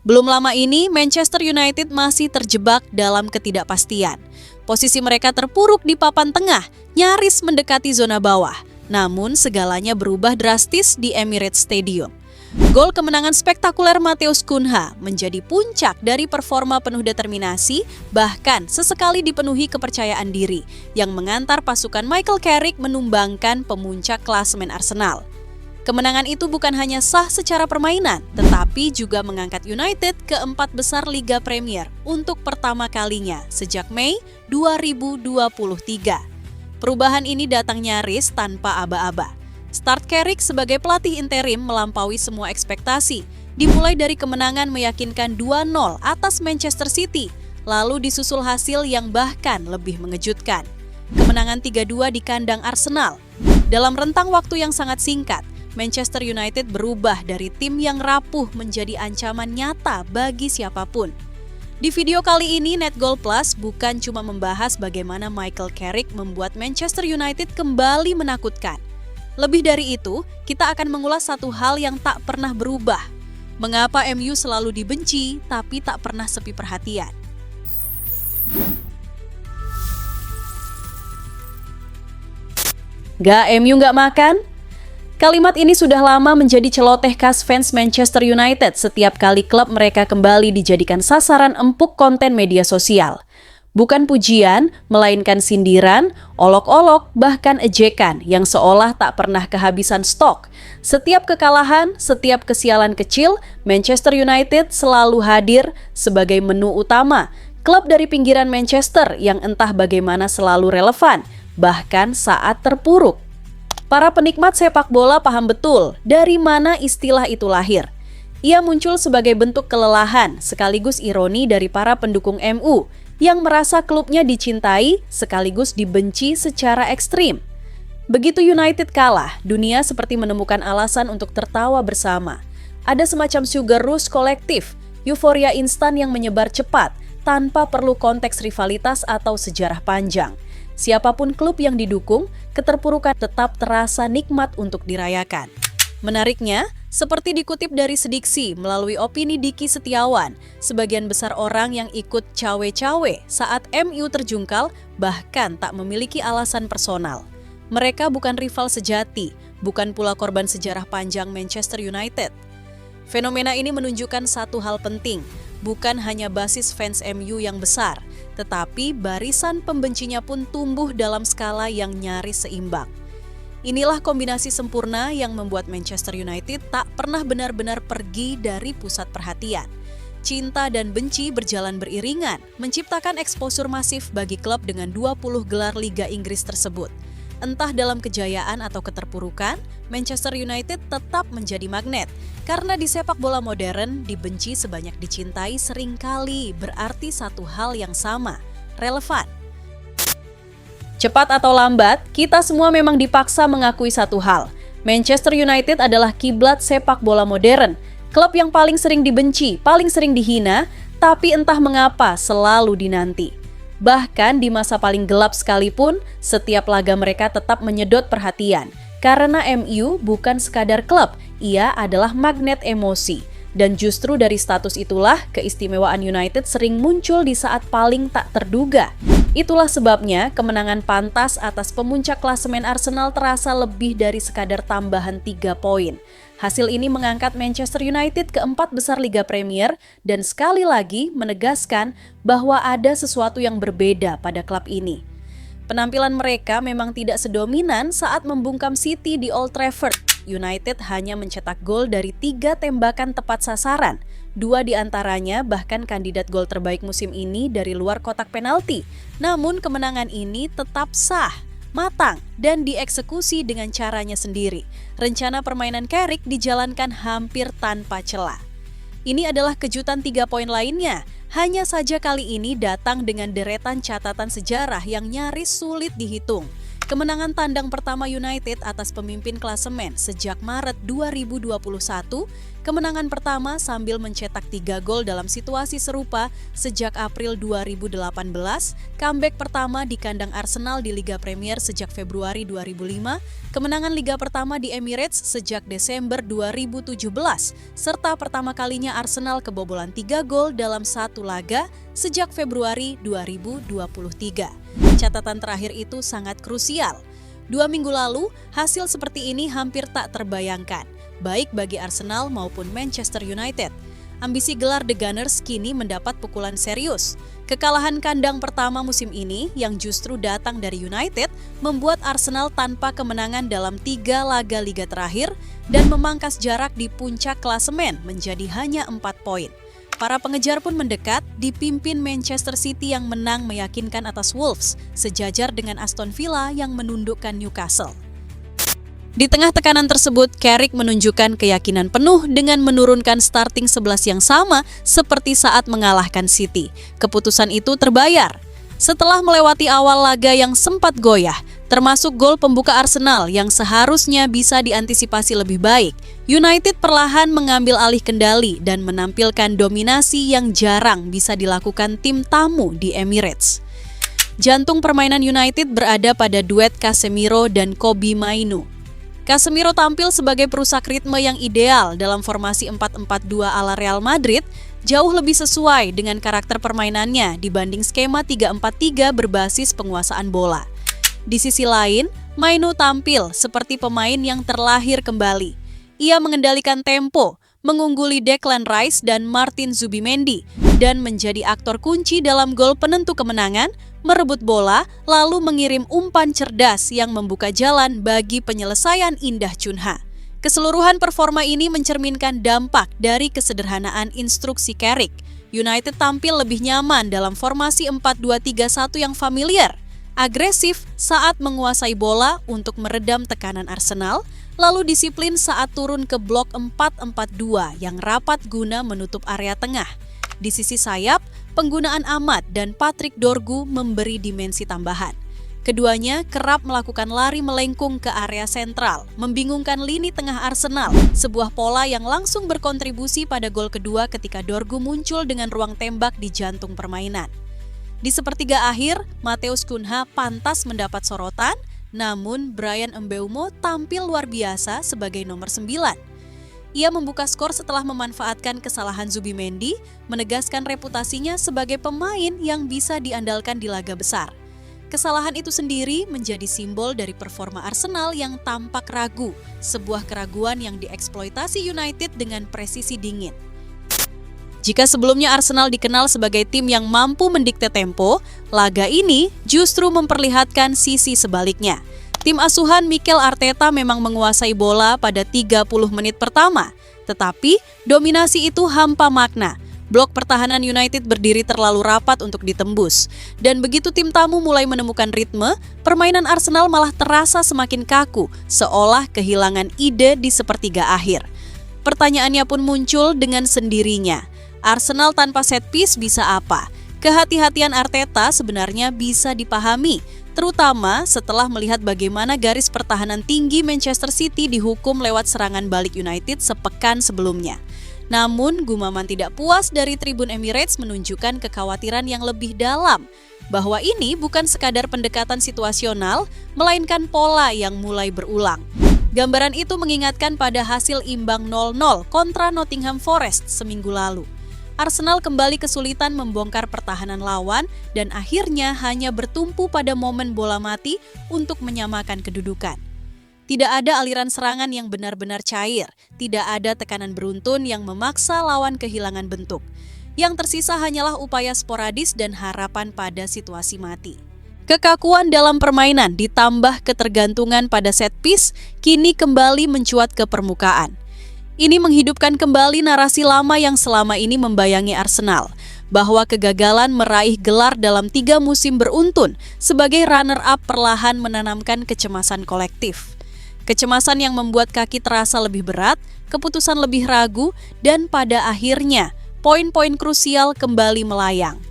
Belum lama ini, Manchester United masih terjebak dalam ketidakpastian. Posisi mereka terpuruk di papan tengah, nyaris mendekati zona bawah. Namun segalanya berubah drastis di Emirates Stadium. Gol kemenangan spektakuler Matheus Cunha menjadi puncak dari performa penuh determinasi, bahkan sesekali dipenuhi kepercayaan diri, yang mengantar pasukan Michael Carrick menumbangkan pemuncak klasemen Arsenal. Kemenangan itu bukan hanya sah secara permainan, tetapi juga mengangkat United ke 4 besar Liga Premier untuk pertama kalinya sejak Mei 2023. Perubahan ini datang nyaris tanpa aba-aba. Start Carrick sebagai pelatih interim melampaui semua ekspektasi, dimulai dari kemenangan meyakinkan 2-0 atas Manchester City, lalu disusul hasil yang bahkan lebih mengejutkan. Kemenangan 3-2 di kandang Arsenal. Dalam rentang waktu yang sangat singkat, Manchester United berubah dari tim yang rapuh menjadi ancaman nyata bagi siapapun. Di video kali ini, NetGoal Plus bukan cuma membahas bagaimana Michael Carrick membuat Manchester United kembali menakutkan. Lebih dari itu, kita akan mengulas satu hal yang tak pernah berubah. Mengapa MU selalu dibenci, tapi tak pernah sepi perhatian? Gak MU gak makan? Kalimat ini sudah lama menjadi celoteh khas fans Manchester United setiap kali klub mereka kembali dijadikan sasaran empuk konten media sosial. Bukan pujian, melainkan sindiran, olok-olok, bahkan ejekan yang seolah tak pernah kehabisan stok. Setiap kekalahan, setiap kesialan kecil, Manchester United selalu hadir sebagai menu utama. Klub dari pinggiran Manchester yang entah bagaimana selalu relevan, bahkan saat terpuruk. Para penikmat sepak bola paham betul dari mana istilah itu lahir. Ia muncul sebagai bentuk kelelahan sekaligus ironi dari para pendukung MU yang merasa klubnya dicintai sekaligus dibenci secara ekstrim. Begitu United kalah, dunia seperti menemukan alasan untuk tertawa bersama. Ada semacam sugar rush kolektif, euforia instan yang menyebar cepat tanpa perlu konteks rivalitas atau sejarah panjang. Siapapun klub yang didukung, keterpurukan tetap terasa nikmat untuk dirayakan. Menariknya, seperti dikutip dari Sediksi melalui opini Diki Setiawan, sebagian besar orang yang ikut cawe-cawe saat MU terjungkal bahkan tak memiliki alasan personal. Mereka bukan rival sejati, bukan pula korban sejarah panjang Manchester United. Fenomena ini menunjukkan satu hal penting, bukan hanya basis fans MU yang besar, tetapi barisan pembencinya pun tumbuh dalam skala yang nyaris seimbang. Inilah kombinasi sempurna yang membuat Manchester United tak pernah benar-benar pergi dari pusat perhatian. Cinta dan benci berjalan beriringan, menciptakan eksposur masif bagi klub dengan 20 gelar Liga Inggris tersebut. Entah dalam kejayaan atau keterpurukan, Manchester United tetap menjadi magnet. Karena di sepak bola modern, dibenci sebanyak dicintai seringkali berarti satu hal yang sama, relevan. Cepat atau lambat, kita semua memang dipaksa mengakui satu hal. Manchester United adalah kiblat sepak bola modern. Klub yang paling sering dibenci, paling sering dihina, tapi entah mengapa selalu dinanti. Bahkan di masa paling gelap sekalipun, setiap laga mereka tetap menyedot perhatian. Karena MU bukan sekadar klub, ia adalah magnet emosi. Dan justru dari status itulah, keistimewaan United sering muncul di saat paling tak terduga. Itulah sebabnya kemenangan pantas atas pemuncak klasemen Arsenal terasa lebih dari sekadar tambahan 3 poin. Hasil ini mengangkat Manchester United ke 4 besar Liga Premier dan sekali lagi menegaskan bahwa ada sesuatu yang berbeda pada klub ini. Penampilan mereka memang tidak sedominan saat membungkam City di Old Trafford. United hanya mencetak gol dari 3 tembakan tepat sasaran. 2 diantaranya bahkan kandidat gol terbaik musim ini dari luar kotak penalti. Namun kemenangan ini tetap sah, matang, dan dieksekusi dengan caranya sendiri. Rencana permainan Carrick dijalankan hampir tanpa celah. Ini adalah kejutan 3 poin lainnya. Hanya saja kali ini datang dengan deretan catatan sejarah yang nyaris sulit dihitung. Kemenangan tandang pertama United atas pemimpin klasemen sejak Maret 2021, kemenangan pertama sambil mencetak 3 gol dalam situasi serupa sejak April 2018, comeback pertama di kandang Arsenal di Liga Premier sejak Februari 2005, kemenangan Liga pertama di Emirates sejak Desember 2017, serta pertama kalinya Arsenal kebobolan 3 gol dalam satu laga sejak Februari 2023. Catatan terakhir itu sangat krusial. 2 minggu lalu, hasil seperti ini hampir tak terbayangkan, baik bagi Arsenal maupun Manchester United. Ambisi gelar The Gunners kini mendapat pukulan serius. Kekalahan kandang pertama musim ini yang justru datang dari United membuat Arsenal tanpa kemenangan dalam 3 laga liga terakhir dan memangkas jarak di puncak klasemen menjadi hanya 4 poin. Para pengejar pun mendekat, dipimpin Manchester City yang menang meyakinkan atas Wolves, sejajar dengan Aston Villa yang menundukkan Newcastle. Di tengah tekanan tersebut, Carrick menunjukkan keyakinan penuh dengan menurunkan starting 11 yang sama seperti saat mengalahkan City. Keputusan itu terbayar. Setelah melewati awal laga yang sempat goyah, termasuk gol pembuka Arsenal yang seharusnya bisa diantisipasi lebih baik, United perlahan mengambil alih kendali dan menampilkan dominasi yang jarang bisa dilakukan tim tamu di Emirates. Jantung permainan United berada pada duet Casemiro dan Kobbie Mainoo. Casemiro tampil sebagai perusak ritme yang ideal dalam formasi 4-4-2 ala Real Madrid, jauh lebih sesuai dengan karakter permainannya dibanding skema 3-4-3 berbasis penguasaan bola. Di sisi lain, Mainoo tampil seperti pemain yang terlahir kembali. Ia mengendalikan tempo, mengungguli Declan Rice dan Martin Zubimendi, dan menjadi aktor kunci dalam gol penentu kemenangan, merebut bola, lalu mengirim umpan cerdas yang membuka jalan bagi penyelesaian indah Cunha. Keseluruhan performa ini mencerminkan dampak dari kesederhanaan instruksi Carrick. United tampil lebih nyaman dalam formasi 4-2-3-1 yang familiar, agresif saat menguasai bola untuk meredam tekanan Arsenal, lalu disiplin saat turun ke blok 4-4-2 yang rapat guna menutup area tengah. Di sisi sayap, penggunaan Ahmad dan Patrick Dorgu memberi dimensi tambahan. Keduanya kerap melakukan lari melengkung ke area sentral, membingungkan lini tengah Arsenal, sebuah pola yang langsung berkontribusi pada gol kedua ketika Dorgu muncul dengan ruang tembak di jantung permainan. Di sepertiga akhir, Matheus Cunha pantas mendapat sorotan, namun Bryan Mbeumo tampil luar biasa sebagai nomor 9. Ia membuka skor setelah memanfaatkan kesalahan Zubimendi, menegaskan reputasinya sebagai pemain yang bisa diandalkan di laga besar. Kesalahan itu sendiri menjadi simbol dari performa Arsenal yang tampak ragu, sebuah keraguan yang dieksploitasi United dengan presisi dingin. Jika sebelumnya Arsenal dikenal sebagai tim yang mampu mendikte tempo, laga ini justru memperlihatkan sisi sebaliknya. Tim asuhan Mikel Arteta memang menguasai bola pada 30 menit pertama, tetapi dominasi itu hampa makna. Blok pertahanan United berdiri terlalu rapat untuk ditembus. Dan begitu tim tamu mulai menemukan ritme, permainan Arsenal malah terasa semakin kaku, seolah kehilangan ide di sepertiga akhir. Pertanyaannya pun muncul dengan sendirinya. Arsenal tanpa set piece bisa apa? Kehati-hatian Arteta sebenarnya bisa dipahami, terutama setelah melihat bagaimana garis pertahanan tinggi Manchester City dihukum lewat serangan balik United sepekan sebelumnya. Namun, Gumaman tidak puas dari tribun Emirates menunjukkan kekhawatiran yang lebih dalam, bahwa ini bukan sekadar pendekatan situasional, melainkan pola yang mulai berulang. Gambaran itu mengingatkan pada hasil imbang 0-0 kontra Nottingham Forest seminggu lalu. Arsenal kembali kesulitan membongkar pertahanan lawan dan akhirnya hanya bertumpu pada momen bola mati untuk menyamakan kedudukan. Tidak ada aliran serangan yang benar-benar cair, tidak ada tekanan beruntun yang memaksa lawan kehilangan bentuk. Yang tersisa hanyalah upaya sporadis dan harapan pada situasi mati. Kekakuan dalam permainan ditambah ketergantungan pada set piece kini kembali mencuat ke permukaan. Ini menghidupkan kembali narasi lama yang selama ini membayangi Arsenal, bahwa kegagalan meraih gelar dalam 3 musim beruntun sebagai runner-up perlahan menanamkan kecemasan kolektif. Kecemasan yang membuat kaki terasa lebih berat, keputusan lebih ragu, dan pada akhirnya poin-poin krusial kembali melayang.